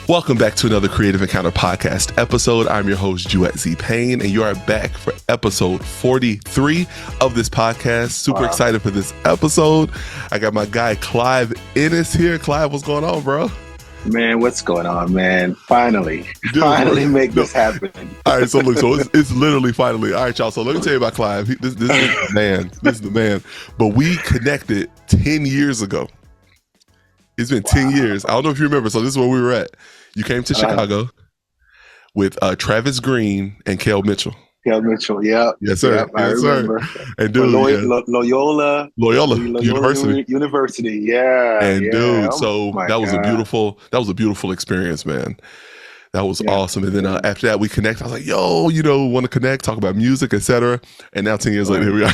Welcome back to another Creative Encounter podcast episode. I'm your host, Jewett Z. Payne, and you are back for episode 43 of this podcast. Super excited for this episode. I got my guy, Clive Ennis here. Clive, what's going on, bro? Man, what's going on, man? Finally make this happen. All right, so look, it's literally finally. All right, y'all, so let me tell you about Clive. This is the man. This is the man. But we connected 10 years ago. It's been 10 years. I don't know if you remember. So this is where we were at. You came to Chicago with Travis Green and Kel Mitchell. Kel Mitchell, yeah. Yes, sir. Yep, yes, sir. And dude, Loyola University. Yeah. And yeah. dude, so that was a beautiful experience, man. That was awesome. And then after that, we connect. I was like, yo, want to connect, talk about music, etc. And now 10 years later, here we are.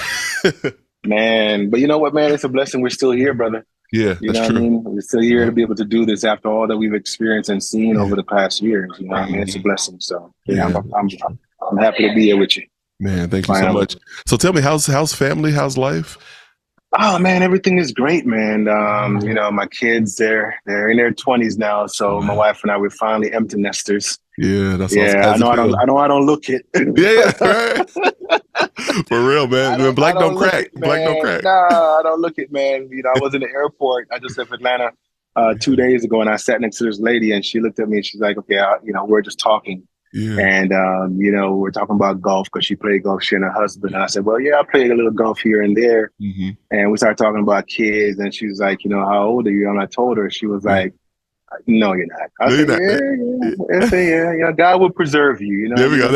Man, but you know what, man? It's a blessing we're still here, brother. Yeah, you know that's what true. I mean? We're still here to be able to do this after all that we've experienced and seen over the past years. You know what I mean? It's a blessing. So I'm happy to be here with you. Man, thank you so much. So tell me, how's family? How's life? Oh man, everything is great, man. My kids, they're in their 20s now. So my wife and I, we're finally empty nesters. Yeah, that's awesome. I don't look it. Yeah, right. For real, man. Black don't crack. Black don't crack. Nah, I don't look it, man. I was in the airport. I just left Atlanta 2 days ago, and I sat next to this lady, and she looked at me and she's like, "Okay, we're just talking." Yeah. And we're talking about golf because she played golf, she and her husband. And I said, well, yeah, I played a little golf here and there. Mm-hmm. And we started talking about kids, and she was like, how old are you? And I told her, she was like, no, you're not. I said, I said, God will preserve you. There we go.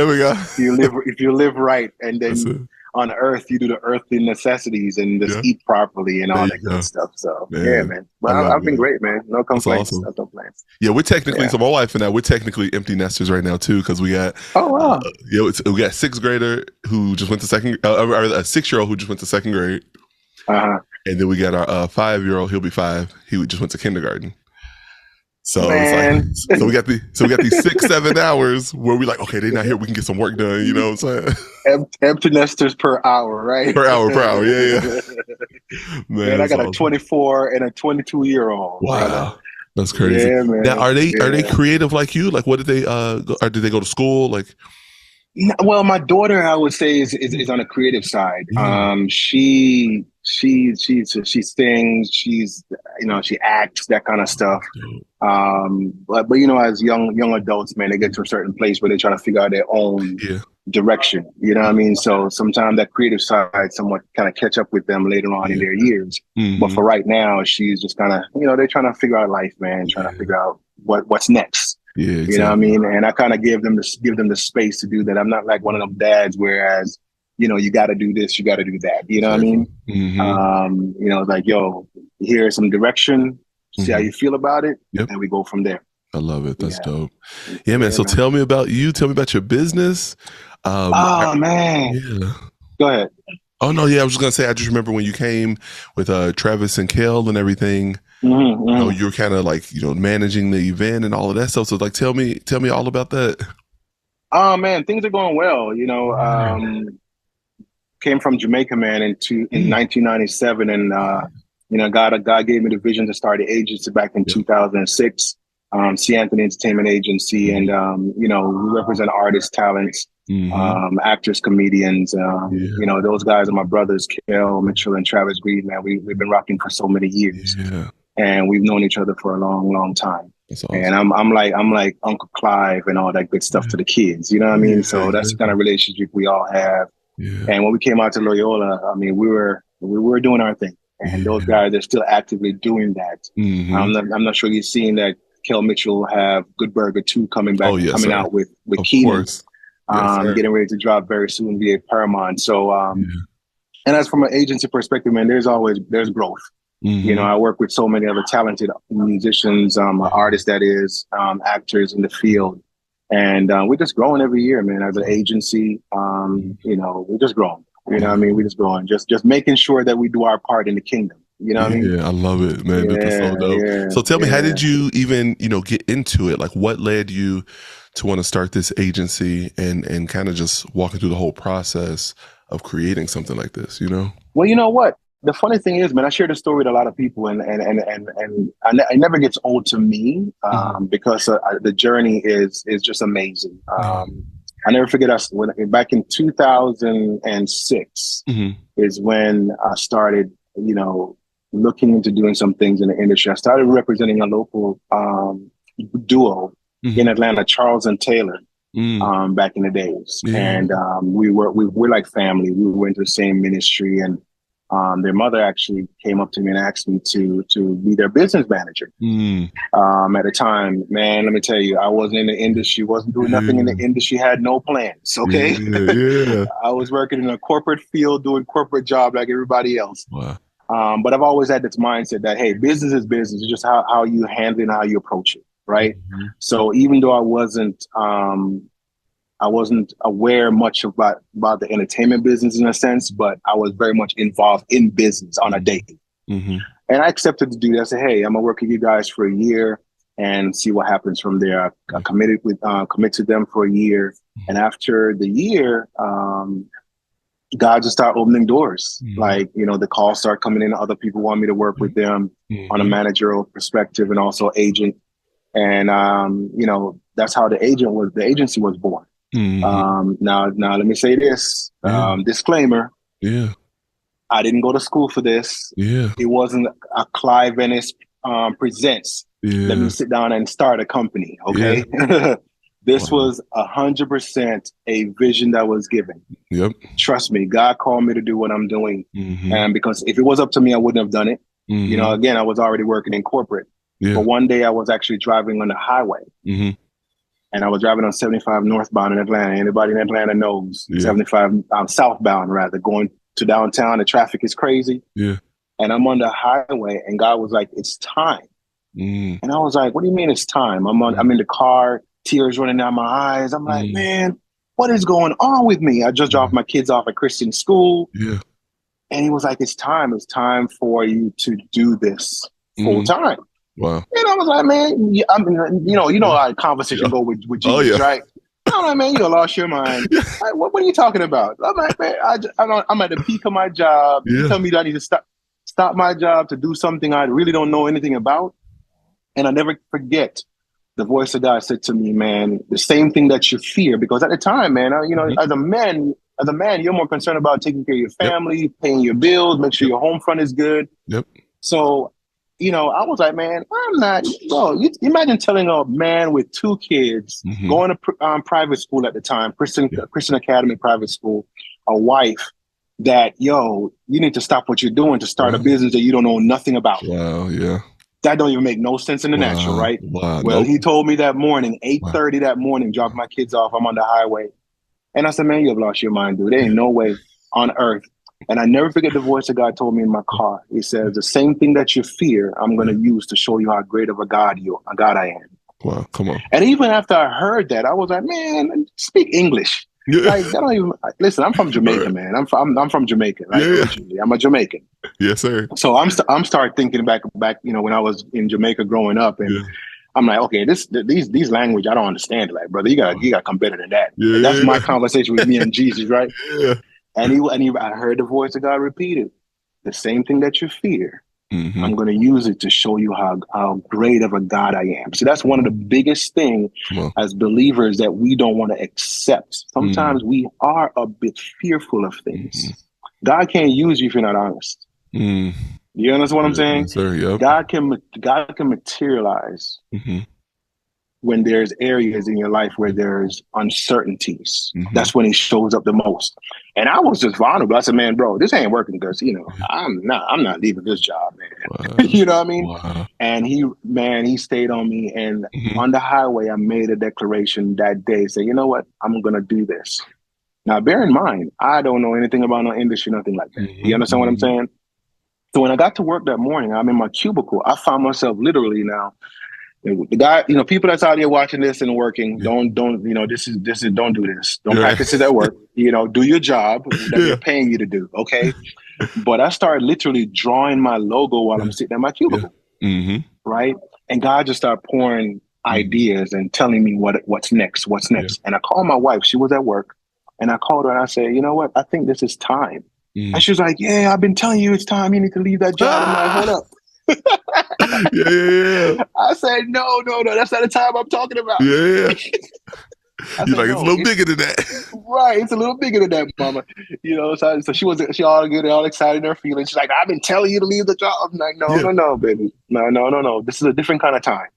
If you live right, and then on earth you do the earthly necessities and just eat properly and all that good stuff. So man. But I've been great, man. No complaints. Awesome. No complaints. Yeah, we're technically so my wife and I, we're technically empty nesters right now too, because we got we got a sixth grader who just went to or a 6-year-old who just went to second grade, and then we got our 5-year-old. He'll be 5. He just went to kindergarten. So it's like, so we got these 6-7 hours where we like, okay, they're not here, we can get some work done. You know what I'm saying? Empty nesters per hour, right? Per hour. Yeah. Man, I got a 24 and a 22-year-old. Wow, brother. That's crazy. Yeah, man. Now, are they creative like you? Like, what did they or did they go to school? Like, well, my daughter, I would say, is on a creative side. She sings, she acts, that kind of stuff. But as young adults, man, they get to a certain place where they try to figure out their own direction. You know what I mean? So sometimes that creative side somewhat kind of catch up with them later on in their years. Mm-hmm. But for right now, she's just kind of, they're trying to figure out life, man, trying to figure out what's next. Yeah, exactly. You know what I mean? And I kind of give them the space to do that. I'm not like one of them dads, whereas, you got to do this, you got to do that. You know what I mean? Mm-hmm. Like, yo, here's some direction, see how you feel about it, and we go from there. I love it. That's dope. Yeah, man. So tell me about you. Tell me about your business. Man. Yeah. Go ahead. Oh, no. Yeah, I was just going to say, I just remember when you came with Travis and Kel and everything. Mm-hmm. You were kind of like, managing the event and all of that stuff. So like, tell me all about that. Oh man, things are going well. Came from Jamaica, man, in 1997, and God gave me the vision to start the agency back in 2006. CAnthony Entertainment Agency, and we represent artists, talents, actors, comedians. Those guys are my brothers, Kel Mitchell and Travis Green. Man, we've been rocking for so many years. Yeah. And we've known each other for a long, long time. That's awesome. And I'm like Uncle Clive and all that good stuff to the kids. You know what I mean? So that's the kind of relationship we all have. Yeah. And when we came out to Loyola, I mean, we were doing our thing, and those guys are still actively doing that. Mm-hmm. I'm not sure you've seen that Kel Mitchell have Good Burger 2 coming out with Keenan, getting ready to drop very soon via Paramount. So, and as from an agency perspective, man, there's growth. Mm-hmm. I work with so many other talented musicians, artists, that is, actors in the field. And we're just growing every year, man, as an agency. We're just growing. You know what I mean? We're just growing. Just making sure that we do our part in the kingdom. You know what I mean? Yeah, I love it, man. That's so dope. So tell me, how did you even, get into it? Like, what led you to want to start this agency and kind of just walking through the whole process of creating something like this, Well, you know what? the funny thing is, man, I share the story with a lot of people, and it never gets old to me, because the journey is just amazing. I never forget us when back in 2006 is when I started, looking into doing some things in the industry. I started representing a local duo in Atlanta, Charles and Taylor. Back in the days, and we're like family. We went to the same ministry, and their mother actually came up to me and asked me to be their business manager. At the time, man, let me tell you, I wasn't in the industry, wasn't doing nothing in the industry, had no plans. Okay, I was working in a corporate field, doing corporate job like everybody else. Wow. But I've always had this mindset that, hey, business is business. It's just how you handle it and how you approach it. Right. So even though I wasn't aware much about the entertainment business in a sense, but I was very much involved in business on a daily. And I accepted to do that. I said, hey, I'm gonna work with you guys for a year and see what happens from there. I commit to them for a year. And after the year, God just started opening doors. Like, the calls start coming in. Other people want me to work with them on a managerial perspective and also agent. And, that's how the agency was born. Now let me say this, disclaimer. I didn't go to school for this. It wasn't a Clive Ennis presents. Let me sit down and start a company. Okay. This was 100% a vision that was given. Trust me, God called me to do what I'm doing. And because if it was up to me, I wouldn't have done it. Again, I was already working in corporate. But one day I was actually driving on the highway. And I was driving on 75 northbound in Atlanta. Anybody in Atlanta knows 75 southbound, rather, going to downtown. The traffic is crazy. And I'm on the highway, and God was like, "It's time." And I was like, "What do you mean it's time?" I'm in the car, tears running down my eyes. I'm like, "Man, what is going on with me?" I just dropped my kids off at Christian school. And he was like, "It's time. It's time for you to do this full time." Wow. And I was like, man, you know how conversation go with Jesus, right? I'm like, man, you lost your mind. Like, what are you talking about? I'm like, man, I'm at the peak of my job. You tell me that I need to stop my job to do something I really don't know anything about. And I never forget the voice of God said to me, man, the same thing that you fear, because at the time, man, as a man, you're more concerned about taking care of your family, paying your bills, make sure your home front is good. So, I was like, man, I'm not, you imagine telling a man with 2 kids, going to private school at the time, Christian Academy private school, a wife, that, you need to stop what you're doing to start a business that you don't know nothing about. That don't even make no sense in the natural, right? Well, he told me that morning, 8:30 that morning, dropped my kids off, I'm on the highway. And I said, man, you've lost your mind, dude. There ain't no way on earth. And I never forget the voice of God told me in my car. He says, the same thing that you fear, I'm going to use to show you how great of a God I am. Wow, come on. And even after I heard that, I was like, man, speak English. Like, that don't even, listen, I'm from Jamaica, man. I'm from Jamaica, right? Originally. I'm a Jamaican. Yes, sir. So I'm start thinking back, when I was in Jamaica growing up, and I'm like, okay, these language, I don't understand it. Like, brother, you gotta come better than that. And that's my conversation with me and Jesus, right? And I heard the voice of God repeated, the same thing that you fear, I'm going to use it to show you how great of a God I am. So that's one of the biggest things as believers that we don't want to accept. Sometimes we are a bit fearful of things. God can't use you if you're not honest. You understand what I'm saying? Yes, sir, yep. God can materialize when there's areas in your life where there's uncertainties. That's when he shows up the most. And I was just vulnerable. I said, man, bro, this ain't working because, I'm not leaving this job, man. Wow. You know what I mean? Wow. And he stayed on me. And on the highway, I made a declaration that day, say, you know what? I'm going to do this. Now, bear in mind, I don't know anything about no industry, nothing like that. You understand what I'm saying? So when I got to work that morning, I'm in my cubicle. I found myself literally now, the guy, people that's out here watching this and working, don't do this. Don't practice it at work. Do your job that they're paying you to do. Okay. But I started literally drawing my logo while I'm sitting at my cubicle. Right. And God just started pouring ideas and telling me what's next. And I called my wife. She was at work. And I called her and I said, you know what? I think this is time. And she was like, yeah, I've been telling you it's time you need to leave that job. I'm like, hold up. Yeah. I said, no, that's not the time I'm talking about. Yeah. You're like, it's a little bigger than that. Right. It's a little bigger than that, mama. You know, so she all good, all excited in her feelings. She's like, I've been telling you to leave the job. I'm like, no, baby. No. This is a different kind of time.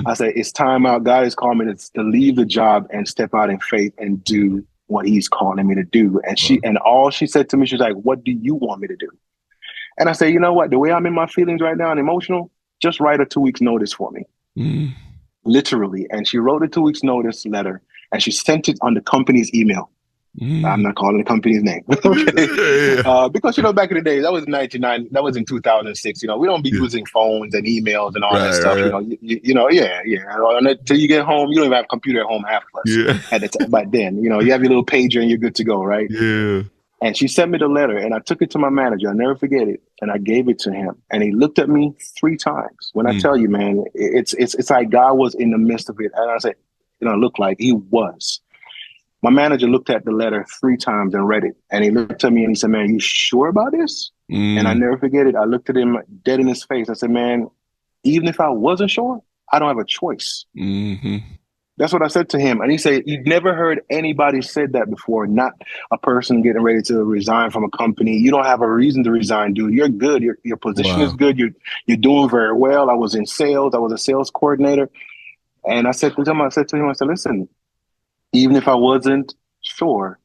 I said, it's time out. God has called me to leave the job and step out in faith and do what he's calling me to do. And all she said to me, she's like, what do you want me to do? And I said, you know what? The way I'm in my feelings right now and emotional, just write a 2 weeks notice for me. Literally. And she wrote a 2 weeks notice letter and she sent it on the company's email. I'm not calling the company's name. Okay. Because, back in the day, that was 1999, that was in 2006. We don't be using phones and emails and all that stuff. Until you get home, you don't even have a computer at home, half of us. But then, you have your little pager and you're good to go, right? Yeah. And she sent me the letter and I took it to my manager. I'll never forget it. And I gave it to him. And he looked at me 3 times. When I tell you, man, it's like God was in the midst of it. And I said, looked like he was. My manager looked at the letter 3 times and read it. And he looked at me and he said, man, you sure about this? And I never forget it. I looked at him dead in his face. I said, man, even if I wasn't sure, I don't have a choice. That's what I said to him. And he said, you've never heard anybody said that before, not a person getting ready to resign from a company. You don't have a reason to resign, dude. You're good. Your position is good. You're doing very well. I was in sales. I was a sales coordinator. And I said to him, listen, even if I wasn't sure,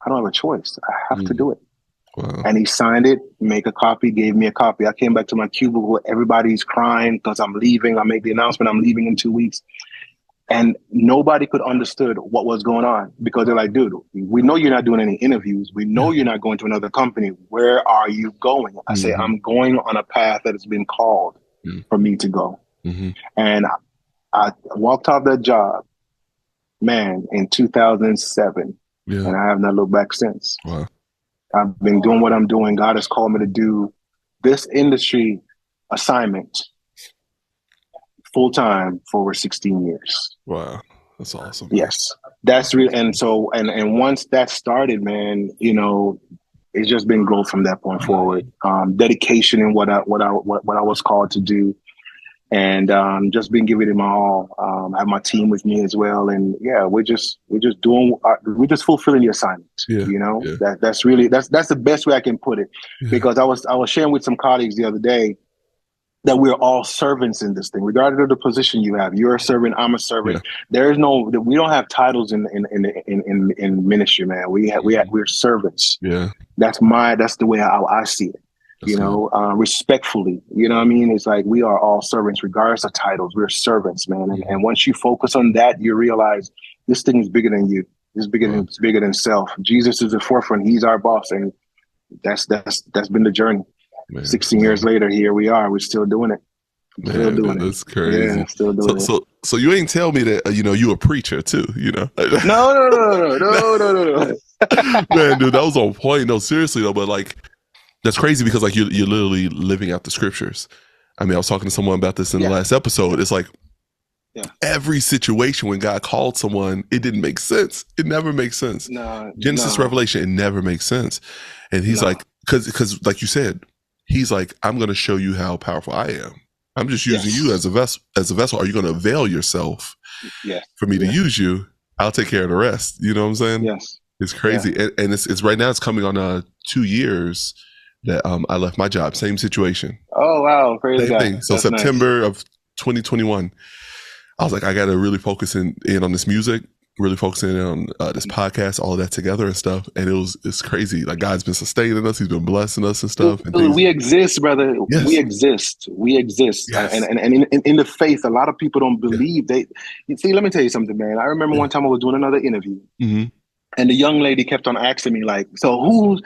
I don't have a choice. I have to do it. Wow. And he signed it, make a copy, gave me a copy. I came back to my cubicle. Everybody's crying because I'm leaving. I made the announcement I'm leaving in 2 weeks. And nobody could understood what was going on because they're like, dude, we know you're not doing any interviews. We know you're not going to another company. Where are you going? I say, I'm going on a path that has been called for me to go. And I walked off that job, man, in 2007. And I have not looked back since. Wow. I've been doing what I'm doing. God has called me to do this industry assignment full-time for over 16 years. Wow. That's awesome. Yes. That's real. And so, and once that started, man, it's just been growth from that point forward. Dedication in what I was called to do. And just been giving it my all. I have my team with me as well. And we're just fulfilling the assignment. That's the best way I can put it. Because I was sharing with some colleagues the other day that we're all servants in this thing, regardless of the position you have. You're a servant, I'm a servant. We don't have titles in ministry, man. We're servants. That's the way I see it. Respectfully, you know what I mean? It's like we are all servants, regardless of titles. We're servants, man. And once you focus on that, you realize this thing is bigger than you. It's bigger than self. Jesus is the forefront. He's our boss, and that's been the journey. Man, 16 years later, here we are. We're still doing it. That's crazy. Yeah, still doing it. So you ain't tell me that you a preacher too, No. Man, dude, that was on point. No, seriously though, but like that's crazy because like you're literally living out the scriptures. I mean, I was talking to someone about this in the last episode. It's like every situation when God called someone, it didn't make sense. It never makes sense. Genesis, Revelation, it never makes sense. And he's like, because like you said, he's like, I'm going to show you how powerful I am. I'm just using you as a vessel. Are you going to avail yourself for me to use you? I'll take care of the rest. You know what I'm saying? Yes. It's crazy. And it's right now it's coming on 2 years that I left my job. Same situation. Oh, wow. Praise God. Thing. So that's September of 2021, I was like, I got to really focus in on this music, really focusing on this podcast, all of that together and stuff. And it's crazy. Like God's been sustaining us. He's been blessing us and stuff. Dude, we exist, brother. Yes. We exist. Yes. And in the faith, a lot of people don't believe see, let me tell you something, man. I remember one time I was doing another interview and the young lady kept on asking me like, so who's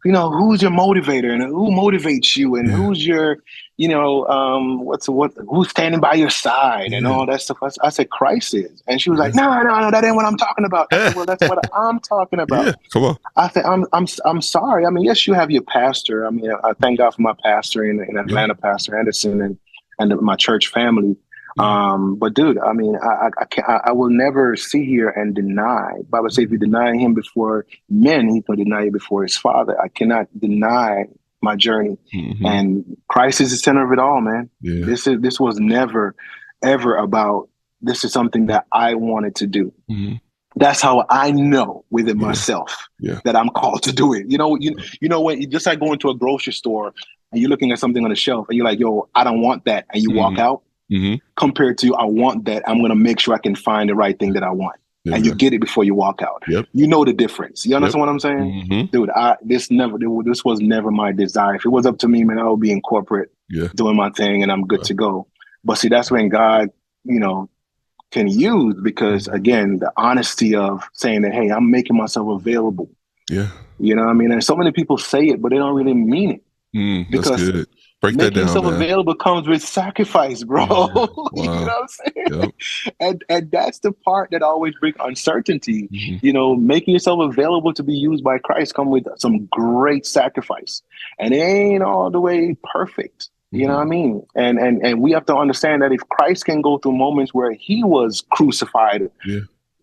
your motivator and who motivates you and who's your, who's standing by your side and all that stuff. I said, Christ is. And she was like, no, that ain't what I'm talking about. I said, well, that's what I'm talking about. Yeah, come on. I said, I'm sorry. I mean, yes, you have your pastor. I mean, I thank God for my pastor in Atlanta, Pastor Anderson and my church family. But dude, I mean, I can't, I will never sit here and deny. Bible says if you deny him before men, he can deny you before his father. I cannot deny my journey. And Christ is the center of it all, man. This was never, ever about, this is something that I wanted to do. That's how I know within myself that I'm called to do it. You know, when you just like going to a grocery store and you're looking at something on the shelf and you're like, yo, I don't want that. And you walk out compared to, I want that. I'm going to make sure I can find the right thing that I want. And you get it before you walk out. You know the difference. You understand what I'm saying? Dude, this was never my desire. If it was up to me, man, I would be in corporate doing my thing and I'm good to go. But see, that's when God, you know, can use, because again, the honesty of saying that, hey, I'm making myself available. You know what I mean? And so many people say it, but they don't really mean it. Because that's good. Break that down, yourself man. Available comes with sacrifice, bro. Wow. You know what I'm saying? And that's the part that always brings uncertainty. You know, making yourself available to be used by Christ come with some great sacrifice. And it ain't all the way perfect. You know what I mean? And we have to understand that if Christ can go through moments where he was crucified,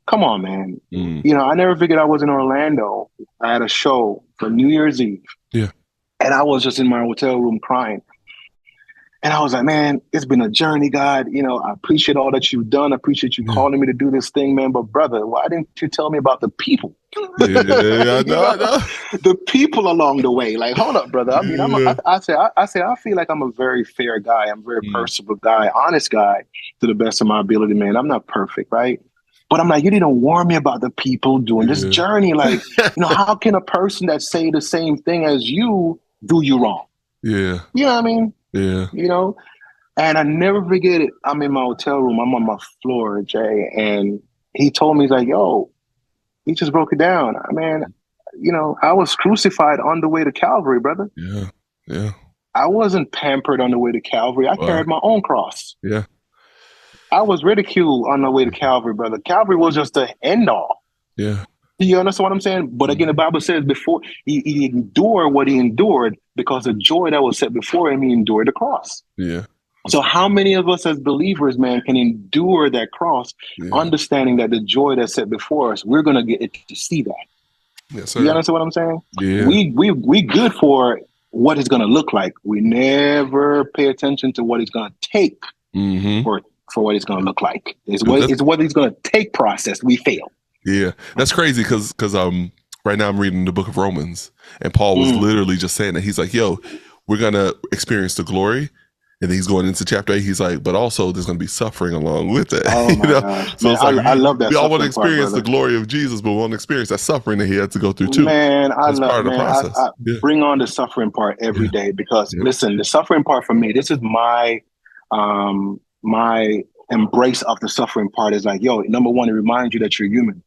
come on, man. You know, I never figured I was in Orlando. I had a show for New Year's Eve. And I was just in my hotel room crying. And I was like, man, it's been a journey, God. You know, I appreciate all that you've done. I appreciate you calling me to do this thing, man. But brother, why didn't you tell me about the people? I know. The people along the way. Like, hold up, brother. I mean, I feel like I'm a very fair guy. I'm a very personable guy, honest guy to the best of my ability, man. I'm not perfect, right? But I'm like, you didn't warn me about the people doing this journey. Like, you know, how can a person that say the same thing as you do you wrong? You know what I mean? You know? And I never forget it. I'm in my hotel room. I'm on my floor, Jay. And he told me, he's like, yo, he just broke it down. Man, you know, I was crucified on the way to Calvary, brother. I wasn't pampered on the way to Calvary. I carried my own cross. I was ridiculed on the way to Calvary, brother. Calvary was just the end all. You understand what I'm saying? But again, the Bible says before he endured what he endured, because the joy that was set before him, he endured the cross. So how many of us as believers, man, can endure that cross, understanding that the joy that's set before us, we're going to get to see that. You understand what I'm saying? We good for what it's going to look like. We never pay attention to what it's going to take for what it's going to look like. It's what it's going to take process. We fail. That's crazy because right now I'm reading the book of Romans, and Paul was literally just saying that. He's like, yo, we're going to experience the glory. And then he's going into chapter 8. He's like, but also there's going to be suffering along with it. Oh my gosh. So man, it's like, I love that. We all want to experience the glory of Jesus, but we want to experience that suffering that he had to go through too. Man, I bring on the suffering part every day, because listen, the suffering part for me, this is my my embrace of the suffering part is like, yo, number one, it reminds you that you're human.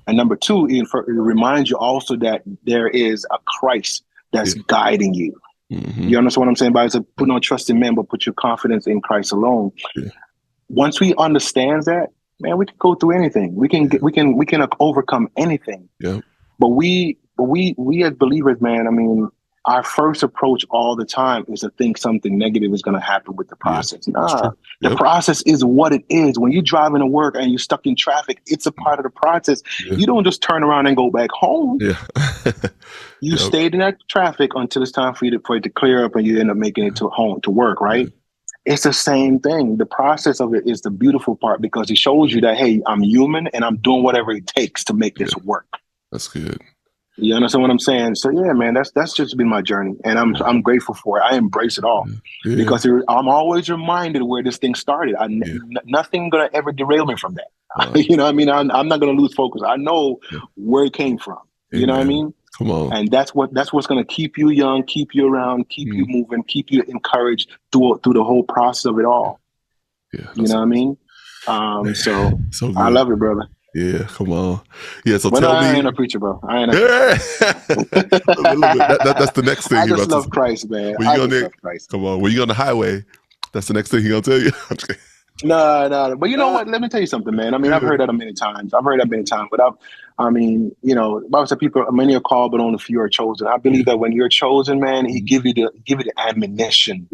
And number two, it reminds you also that there is a Christ that's guiding you. You understand what I'm saying? By put no trust in men, but put your confidence in Christ alone. Once we understand that, man, we can go through anything. We can overcome anything. But we as believers, man, I mean, our first approach all the time is to think something negative is going to happen with the process. The process is what it is. When you're driving to work and you're stuck in traffic, it's a part of the process. You don't just turn around and go back home. You stayed in that traffic until it's time for it to clear up and you end up making it to home, to work, right? It's the same thing. The process of it is the beautiful part, because it shows you that, hey, I'm human and I'm doing whatever it takes to make this work. That's good. You understand what I'm saying? So yeah, man, that's just been my journey, and I'm grateful for it. I embrace it all because I'm always reminded where this thing started. Nothing gonna ever derail me from that. You know what I mean? I'm not gonna lose focus. I know where it came from. You know what I mean? Come on. And that's what's gonna keep you young, keep you around, keep you moving, keep you encouraged through the whole process of it all. You know what I mean? So I love it, brother. Yeah, come on. Yeah, so I ain't a preacher, bro. I ain't that's the next thing. I just love Christ, man. I just love Christ. Come on. When you on the highway, that's the next thing he gonna tell you. No. But you know what? Let me tell you something, man. I mean, I've heard that many times. But I mean, you know, the Bible said many are called, but only few are chosen. I believe that when you're chosen, man, he give you the ammunition.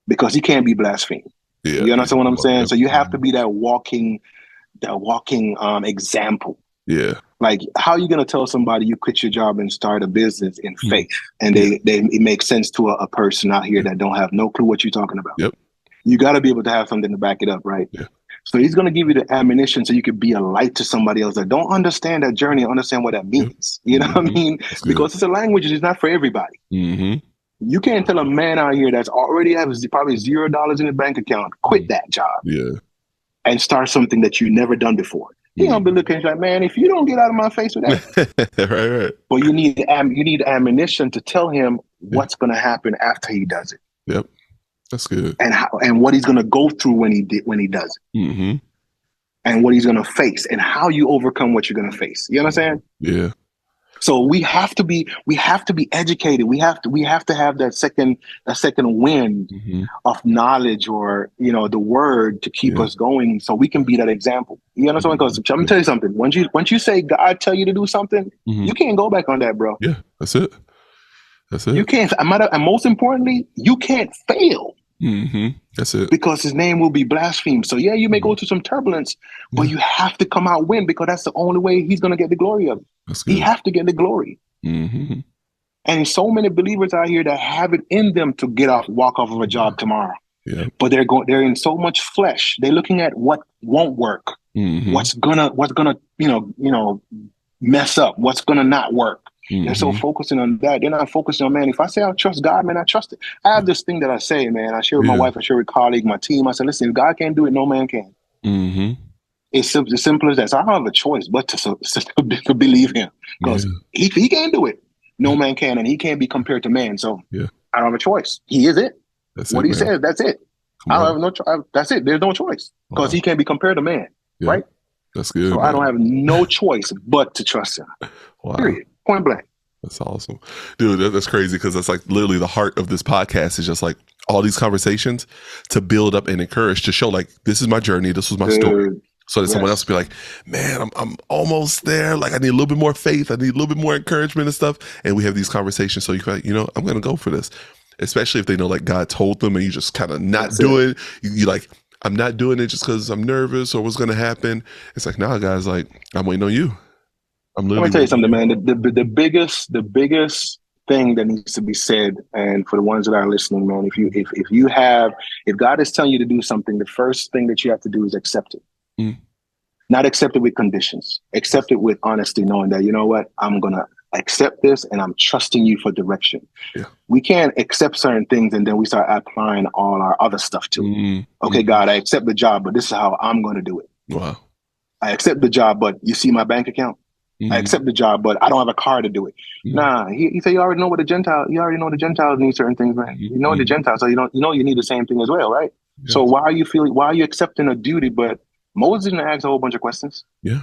Because he can't be blasphemed. Yeah. You understand what I'm saying? So you have to be that walking example. Yeah. Like, how are you going to tell somebody you quit your job and start a business in faith? And it makes sense to a person out here that don't have no clue what you're talking about. Yep. You got to be able to have something to back it up, right? Yeah. So he's going to give you the ammunition so you could be a light to somebody else that don't understand that journey and understand what that means. You know what I mean? Because it's a language that is not for everybody. You can't tell a man out here that's already has probably $0 in his bank account, quit that job and start something that you've never done before. He gonna be looking like, man, if you don't get out of my face with that, right. But you need ammunition to tell him what's gonna happen after he does it. Yep, that's good. And what he's gonna go through when he does it, and what he's gonna face, and how you overcome what you're gonna face. You understand? Yeah. So we have to be educated. We have to have that second wind of knowledge, or the word to keep us going, so we can be that example. You understand? Because I'm gonna tell you something. Once you say God tell you to do something, you can't go back on that, bro. Yeah, that's it. You can't. And most importantly, you can't fail. That's it. Because his name will be blasphemed. So yeah, you may go through some turbulence, but you have to come out win, because that's the only way he's going to get the glory of it. He have to get the glory. And so many believers out here that have it in them to walk off of a job tomorrow. Yeah. But they're in so much flesh. They're looking at what won't work, what's gonna mess up, what's gonna not work. They're so focusing on that. They're not focusing on, man, if I say I trust God, man, I trust it. I have this thing that I say, man. I share with my wife, I share with colleague, my team. I said, listen, if God can't do it, no man can. It's as simple as that. So I don't have a choice but to believe him. Because if he can't do it, no man can. And he can't be compared to man. So I don't have a choice. He is it. That's what he says, that's it. I don't have no choice. That's it. There's no choice. Because he can't be compared to man. Right? That's good. So man. I don't have no choice but to trust him. Wow. Period. Point blank. That's awesome. Dude, that's crazy, because that's like literally the heart of this podcast is just like all these conversations to build up and encourage, to show like, this is my journey, this was my story. So that someone else will be like, man, I'm almost there. Like, I need a little bit more faith. I need a little bit more encouragement and stuff. And we have these conversations. So you can, I'm going to go for this, especially if they know like God told them and you just kind of not do it. You like, I'm not doing it just because I'm nervous or what's going to happen. It's like, nah, guys, like, I'm waiting on you. Let me tell you something, man. The biggest thing that needs to be said, and for the ones that are listening, man, if God is telling you to do something, the first thing that you have to do is accept it. Not accept it with conditions. Accept it with honesty, knowing that, you know what, I'm gonna accept this and I'm trusting you for direction. Yeah. We can't accept certain things and then we start applying all our other stuff to it. Okay, God, I accept the job, but this is how I'm gonna do it. Wow. I accept the job, but you see my bank account? I accept the job, but I don't have a car to do it. Nah, he said, you already know the Gentiles need certain things, man. You know the Gentiles, so you need the same thing as well, right? Yeah. So why are you accepting a duty, but Moses didn't ask a whole bunch of questions? Yeah.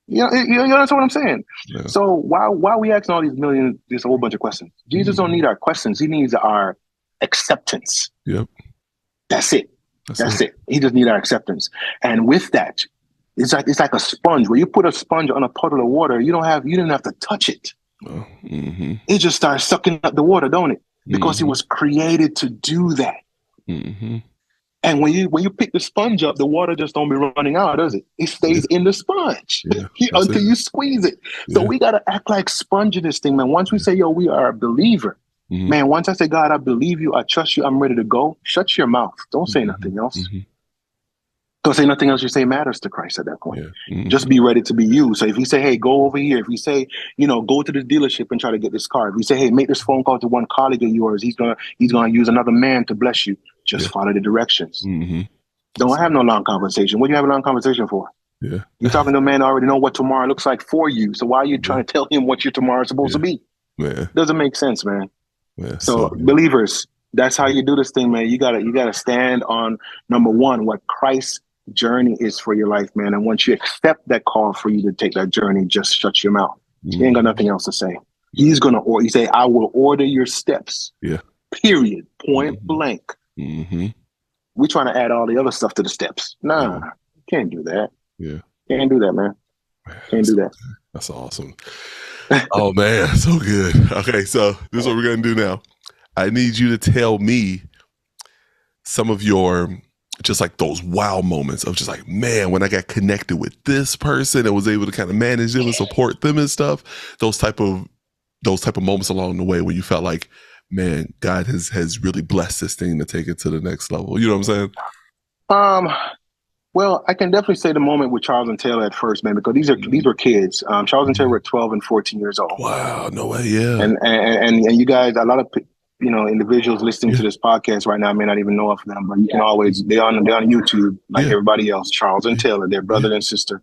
You understand what I'm saying? Yeah. So why are we asking all this whole bunch of questions? Jesus don't need our questions. He needs our acceptance. Yep. That's it. That's it. He just needs our acceptance. And with that, it's like a sponge. Where you put a sponge on a puddle of water, you didn't have to touch it. Oh, it just starts sucking up the water, don't it? Because it was created to do that. And when you pick the sponge up, the water just don't be running out, does it? It stays in the sponge until you squeeze it. So we gotta act like sponge in this thing, man. Once we say, yo, we are a believer, man. Once I say, God, I believe you, I trust you, I'm ready to go. Shut your mouth. Don't say nothing else. Don't say nothing else you say matters to Christ at that point. Just be ready to be you. So if you say, hey, go over here. If you say, go to the dealership and try to get this car. If you say, hey, make this phone call to one colleague of yours, he's gonna use another man to bless you. Just follow the directions. Don't have no long conversation. What do you have a long conversation for? Yeah. You're talking to a man that already know what tomorrow looks like for you. So why are you trying to tell him what your tomorrow is supposed to be? Doesn't make sense, man. So believers, that's how you do this thing, man. You gotta stand on, number one, what Christ's journey is for your life, man. And once you accept that call for you to take that journey, just shut your mouth. You ain't got nothing else to say. He's gonna he say, I will order your steps. Yeah. Period. Point blank. We're trying to add all the other stuff to the steps. Nah, can't do that. Yeah. Can't do that, man. Can't do that. That's awesome. Oh man, so good. Okay, so this is what we're gonna do now. I need you to tell me some of your just like those wow moments of just like, man, when I got connected with this person and was able to kind of manage them and support them and stuff, those type of moments along the way where you felt like, man, God has really blessed this thing to take it to the next level. You know what I'm saying? Well, I can definitely say the moment with Charles and Taylor at first, man, because these were kids. Charles and Taylor were 12 and 14 years old. Wow, no way, yeah. And you guys, a lot of individuals listening to this podcast right now may not even know of them, but you can always they're on YouTube like everybody else. Charles and Taylor, they're brother and sister,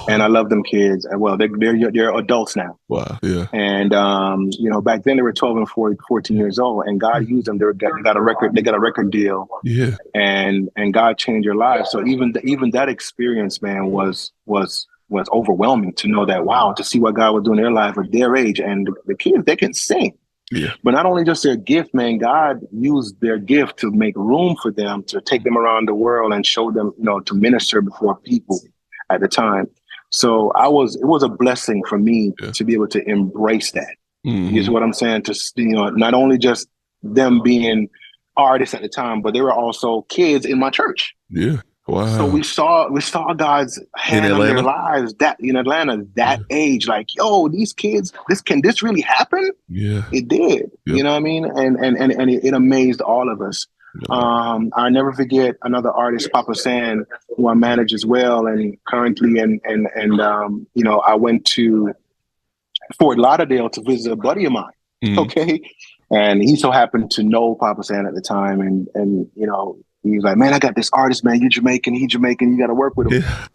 and I love them kids. And well, they're adults now. Wow, yeah. And back then they were 12 and 14 years old, and God used them. They got a record deal. Yeah. And God changed their lives. So even that experience, man, was overwhelming to know that, wow, to see what God was doing in their life at their age. And the kids, they can sing. Yeah. But not only just their gift, man, God used their gift to make room for them, to take them around the world and show them, to minister before people at the time. So it was a blessing for me to be able to embrace that. Mm-hmm. Is what I'm saying. To, not only just them being artists at the time, but they were also kids in my church. Yeah. Wow. So we saw God's hand on their lives that in Atlanta, that age, like, yo, these kids, this really happen? Yeah. It did. Yep. You know what I mean? And it amazed all of us. Yeah. I never forget another artist, Papa San, who I manage as well, and currently, and I went to Fort Lauderdale to visit a buddy of mine. Mm-hmm. Okay. And he so happened to know Papa San at the time, and he was like, man, I got this artist, man. You're Jamaican, he's Jamaican. You got to work with him. Yeah.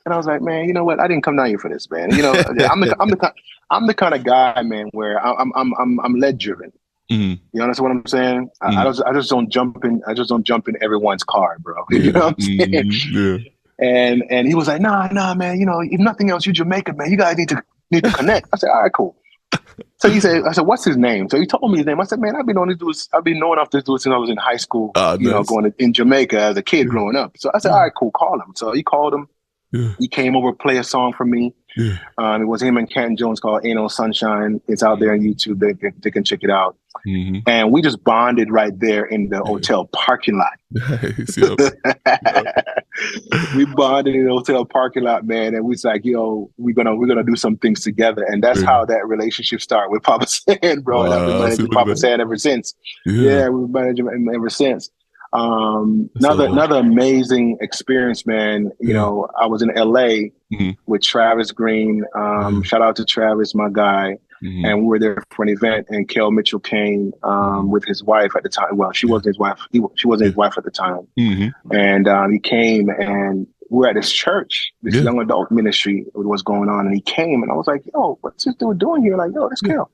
And I was like, man, you know what? I didn't come down here for this, man. I'm the kind of guy, man, where I'm lead driven. Mm-hmm. You understand what I'm saying? Mm-hmm. I just don't jump in everyone's car, bro. You know what I'm saying? Mm-hmm. Yeah. And he was like, nah, man. If nothing else, you Jamaican, man. You guys need to connect. I said, all right, cool. So I said, what's his name? So he told me his name. I said, man, I've been knowing of this dude since I was in high school, nice. Going in Jamaica as a kid growing up. So I said, all right, cool, call him. So he called him. Yeah. He came over, play a song for me. Yeah. It was him and Canton Jones called Ain't No Sunshine. It's out there on YouTube. They can check it out. Mm-hmm. And we just bonded right there in the hotel parking lot. Nice. Yep. We bonded in the hotel parking lot, man. And we was like, yo, we're gonna do some things together. And that's how that relationship started with Papa San, bro. Wow, and I've been managing Papa San ever since. Yeah, we've been managing him ever since. Another amazing experience, man. I was in LA with Travis Green. Shout out to Travis, my guy. Mm-hmm. And we were there for an event, and Kel Mitchell came with his wife at the time. Well, she wasn't his wife. She wasn't his wife at the time. Mm-hmm. And he came, and we were at this church, this young adult ministry was going on. And he came, and I was like, yo, what's this dude doing here? Like, yo, that's Kel.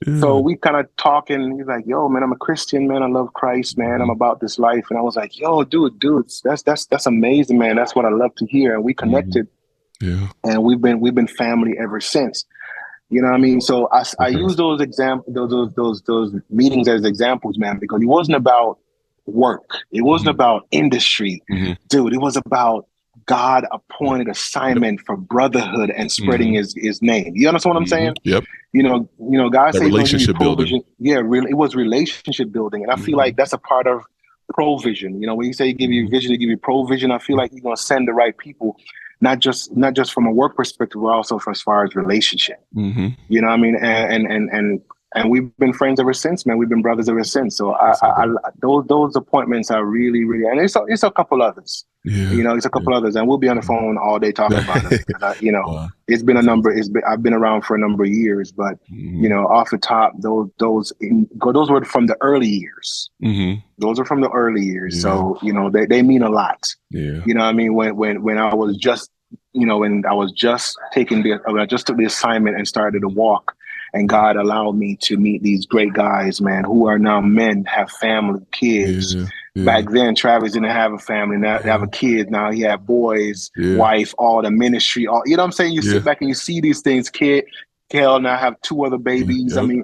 Yeah. So we kind of talking. He's like, yo, man, I'm a Christian, man. I love Christ, man. I'm about this life. And I was like, yo, dude, that's amazing, man. That's what I love to hear. And we connected. Yeah. And we've been family ever since. You know what I mean? So I use those those meetings as examples, man, because it wasn't about work. It wasn't about industry, dude. It was about God appointed assignment for brotherhood and spreading his name. You understand what I'm saying? Yep. God said relationship building. Yeah, really, it was relationship building, and I feel like that's a part of provision. When you say he give you vision, he give you provision. I feel like he's gonna send the right people. Not just from a work perspective, but also as far as relationship. Mm-hmm. You know what I mean? And we've been friends ever since, man. We've been brothers ever since. So those appointments are really, really, and it's a couple others. Yeah. It's a couple others, and we'll be on the phone all day talking about it. Wow. It's been I've been around for a number of years, but off the top, those were from the early years. Mm-hmm. Those are from the early years, so they mean a lot. Yeah. You know what I mean? When I was just when I just took the assignment and started to walk. And God allowed me to meet these great guys, man, who are now men, have family, kids. Yeah, yeah. Back then, Travis didn't have a family. Now they have a kid. Now he had boys, wife, all the ministry. All, you know what I'm saying? You sit back and you see these things. Kel now have 2 other babies. I mean,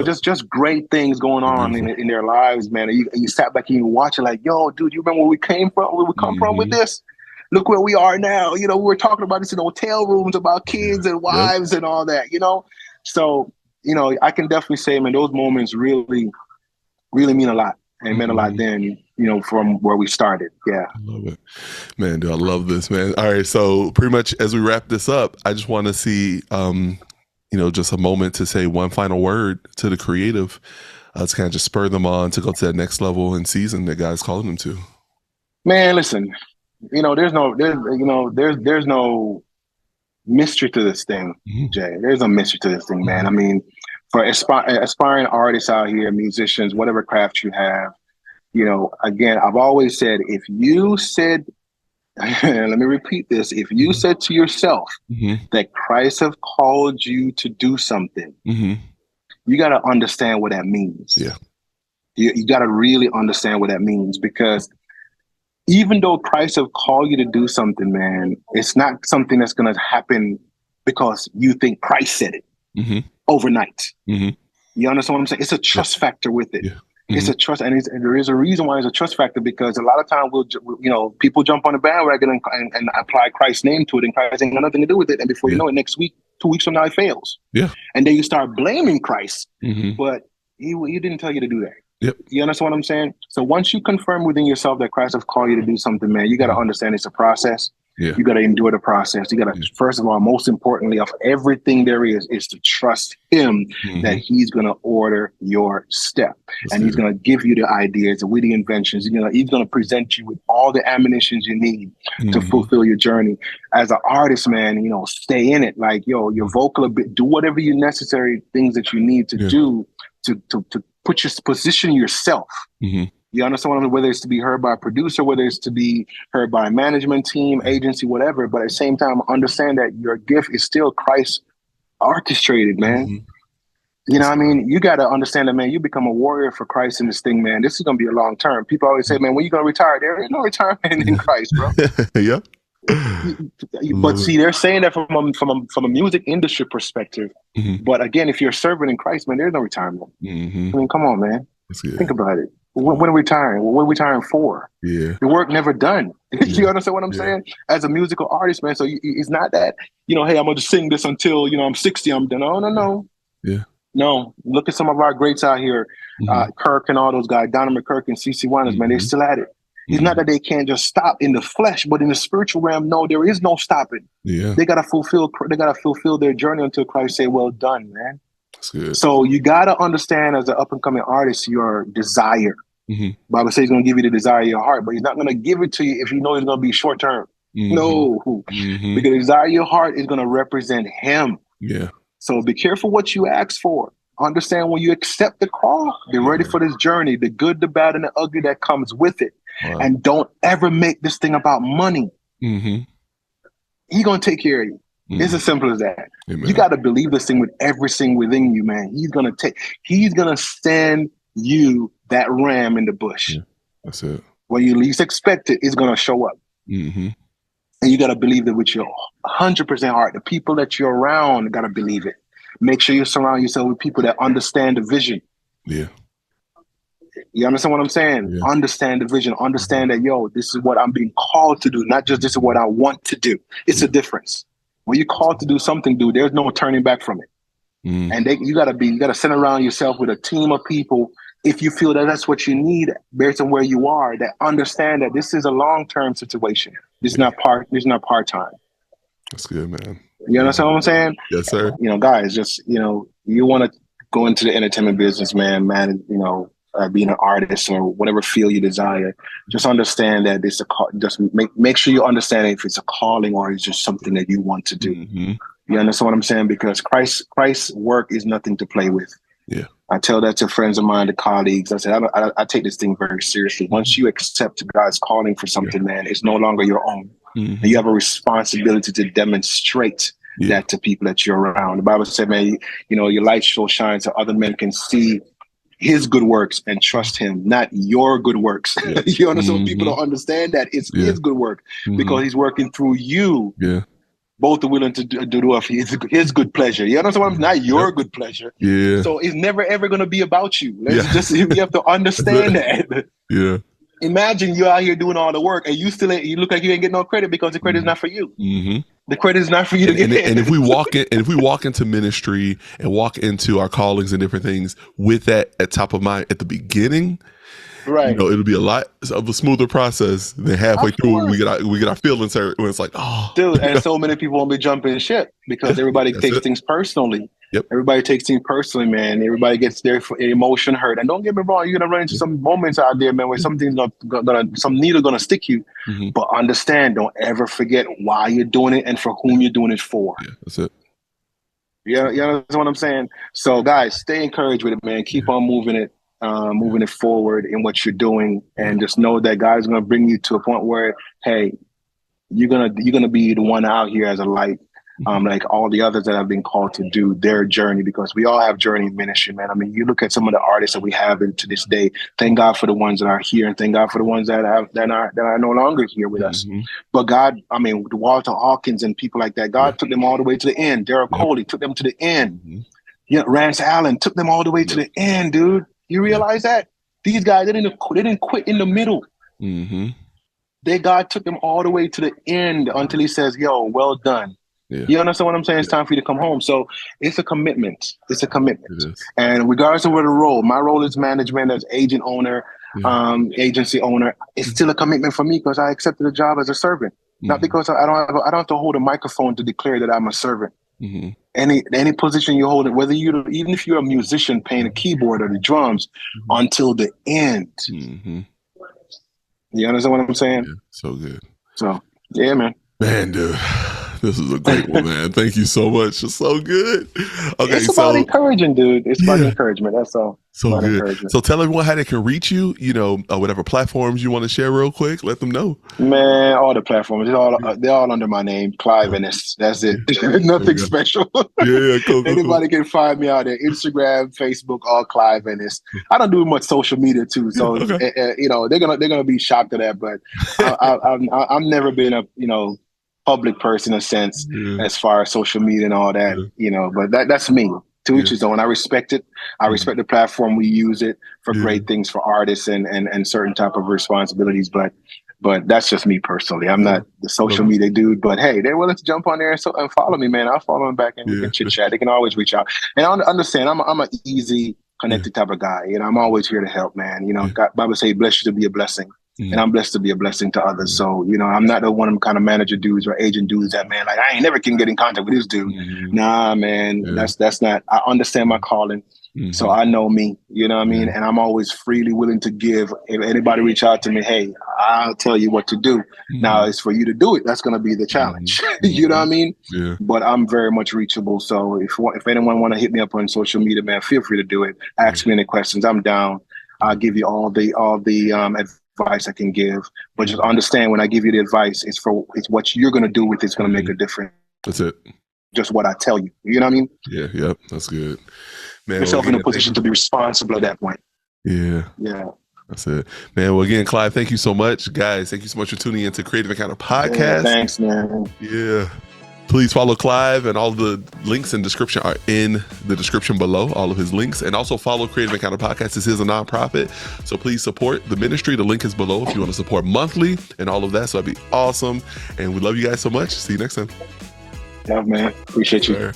just great things going on in their lives, man. And you sat back and you watch it like, yo, dude, you remember where we came from? Where we come from with this? Look where we are now. We were talking about this in hotel rooms about kids and wives and all that, So, I can definitely say, man, those moments really, really mean a lot. and it meant a lot then, from where we started. Yeah. I love it. Man, do I love this, man. All right. So pretty much as we wrap this up, I just want to see, just a moment to say one final word to the creative to kind of just spur them on to go to that next level in season that God's calling them to. Man, listen, there's no mystery to this thing, Jay. There's no mystery to this thing, man. I mean, for aspiring artists out here, musicians, whatever craft you have, again, I've always said, if you said, let me repeat this, if you said to yourself that Christ have called you to do something, you got to understand what that means. Yeah. You got to really understand what that means, because even though Christ have called you to do something, man, it's not something that's going to happen because you think Christ said it overnight. You understand what I'm saying? It's a trust factor with it. Yeah. It's a trust, and there is a reason why it's a trust factor, because a lot of times people jump on the bandwagon and apply Christ's name to it, and Christ ain't got nothing to do with it. And before you know it, next week, 2 weeks from now, it fails. Yeah. And then you start blaming Christ, but he didn't tell you to do that. Yep. You understand what I'm saying? So once you confirm within yourself that Christ has called you to do something, man, you got to understand it's a process. Yeah. You got to endure the process. You got to, first of all, most importantly of everything there is to trust him that he's going to order your step. And he's going to give you the ideas, the witty inventions. He's going to present you with all the ammunitions you need to fulfill your journey. As an artist, man, stay in it. Like, your vocal, do whatever you necessary things that you need to do to position yourself. You understand what I mean? Whether it's to be heard by a producer, whether it's to be heard by a management team, agency, whatever. But at the same time, understand that your gift is still Christ orchestrated, man. You know what I mean? You got to understand that, man, you become a warrior for Christ in this thing, man. This is going to be a long term. People always say, man, when you going to retire? There ain't no retirement in Christ, bro. Yeah. But see, they're saying that from a music industry perspective. But again, if you're a servant in Christ, man, there's no retirement. I mean, come on, man. Think about it. When are we retiring? What are we retiring for? Yeah. The work never done. You understand what I'm saying? As a musical artist, man. So it's not that, hey, I'm going to sing this until, I'm 60, I'm done. No. Yeah. No. Look at some of our greats out here. Kirk and all those guys, Donna McKirk and CeCe Winans, man, they're still at it. It's not that they can't just stop in the flesh, but in the spiritual realm, no, there is no stopping. Yeah. They gotta fulfill their journey until Christ say, well done, man. That's good. So you gotta understand, as an up and coming artist, your desire. Bible says he's gonna give you the desire of your heart, but he's not gonna give it to you if you know it's gonna be short term. No. Because the desire of your heart is gonna represent him. Yeah. So be careful what you ask for. Understand when you accept the call, be ready for this journey, the good, the bad, and the ugly that comes with it. Wow. And don't ever make this thing about money. He's going to take care of you. It's as simple as that. Amen. You got to believe this thing with everything within you, man. He's going to send you that ram in the bush. Yeah, that's it. When you least expect it, it's going to show up. And you got to believe it with your 100% heart. The people that you're around got to believe it. Make sure you surround yourself with people that understand the vision. Yeah. You understand what I'm saying? Yeah. Understand the vision. Understand that, this is what I'm being called to do, not just this is what I want to do. It's a difference. When you're called to do something, dude, there's no turning back from it. And you gotta sit around yourself with a team of people. If you feel that that's what you need based on where you are, that understand that this is a long-term situation. This is not part-time. That's good, man. You understand what I'm saying? Yes, sir. Guys, just, you want to go into the entertainment business, man, being an artist or whatever field you desire, just understand that it's just make sure you understand if it's a calling or it's just something that you want to do. You understand what I'm saying? Because Christ's work is nothing to play with. Yeah. I tell that to friends of mine, to colleagues. I said, I take this thing very seriously. Once you accept God's calling for something, man, it's no longer your own. And you have a responsibility to demonstrate that to people that you're around. The Bible said, man, your light shall shine so other men can see his good works and trust him, not your good works. Yeah. You understand? People don't understand that it's his good work because he's working through you. Yeah. Both are willing to do of his good pleasure. You understand what I'm saying? Not your good pleasure. Yeah. So it's never ever going to be about you. You have to understand that. Yeah. Imagine you out here doing all the work and you look like you ain't getting no credit because the credit is not for you. The credit is not for you to get. And if we walk into ministry and walk into our callings and different things with that at top of mind at the beginning, Right. It'll be a lot of a smoother process than halfway through we get our feelings hurt when it's like, oh, dude. And so many people won't be jumping ship because everybody takes things personally. Yep. Everybody takes things personally, man. Everybody gets their emotion hurt. And don't get me wrong, you're gonna run into some moments out there, man, where something's some needle gonna stick you. But understand, don't ever forget why you're doing it and for whom you're doing it for. Yeah, that's it. Yeah, you know what I'm saying? So guys, stay encouraged with it, man. Keep on moving it forward in what you're doing, and just know that God's gonna bring you to a point where, hey, you're gonna be the one out here as a light. Like all the others that have been called to do their journey, because we all have journey ministry, man. I mean, you look at some of the artists that we have to this day. Thank God for the ones that are here, and thank God for the ones that are no longer here with us. But God, I mean, Walter Hawkins and people like that, God took them all the way to the end. Derek Coley took them to the end. Yeah, Rance Allen took them all the way to the end, dude. You realize that these guys they didn't quit in the middle. God took them all the way to the end until He says, "Yo, well done." Yeah. You understand what I'm saying? It's time for you to come home. So it's a commitment. It's a commitment. And regardless of what the role, my role is management, as agent owner, agency owner, it's still a commitment for me because I accepted a job as a servant. Not because I don't have to hold a microphone to declare that I'm a servant. Any position you hold, whether even if you're a musician playing a keyboard or the drums, until the end. You understand what I'm saying? Yeah, so good. So yeah, man. Man, dude. This is a great one, man. Thank you so much. It's so good. Okay, it's about encouraging, dude. It's about encouragement. That's all. So good. So tell everyone how they can reach you. Whatever platforms you want to share, real quick. Let them know. Man, all the platforms. They're all under my name, Clive Ennis. That's it. Nothing special. Cool. Anybody can find me out there. Instagram, Facebook, all Clive Ennis. I don't do much social media too, so they're gonna be shocked at that. But I've never been a public person in a sense, as far as social media and all that, but that's me. To each his own. I respect it. I respect the platform. We use it for great things for artists and certain type of responsibilities. But that's just me personally. I'm not the social media dude. But hey, they're willing to jump on there and follow me, man. I'll follow them back and we can chit chat. They can always reach out. And I understand. I'm an easy, connected type of guy. I'm always here to help, man. God, Bible say, "Bless you to be a blessing." And I'm blessed to be a blessing to others. So, I'm not the one of them kind of manager dudes or agent dudes that, man, like, I ain't never can get in contact with this dude. Nah, man, that's not, I understand my calling. So I know me, you know what I mean? And I'm always freely willing to give. If anybody reach out to me, hey, I'll tell you what to do. Now it's for you to do it. That's going to be the challenge. You know what I mean? Yeah. But I'm very much reachable. So if anyone want to hit me up on social media, man, feel free to do it. Ask me any questions. I'm down. I'll give you all the advice I can give, but just understand when I give you the advice, it's what you're going to do with it's going to make a difference. That's it. Just what I tell you. You know what I mean? Yeah. Yep. That's good. Man, yourself in a position to be responsible at that point. Yeah. That's it, man. Well, again, Clive, thank you so much, guys. Thank you so much for tuning into Creative Encounter Podcast. Yeah, thanks, man. Yeah. Please follow Clive, and all the links and description are in the description below, all of his links. And also follow Creative Encounter Podcast. This is a nonprofit, so please support the ministry. The link is below if you want to support monthly and all of that. So that'd be awesome. And we love you guys so much. See you next time. Yeah, man. Appreciate you. Sure.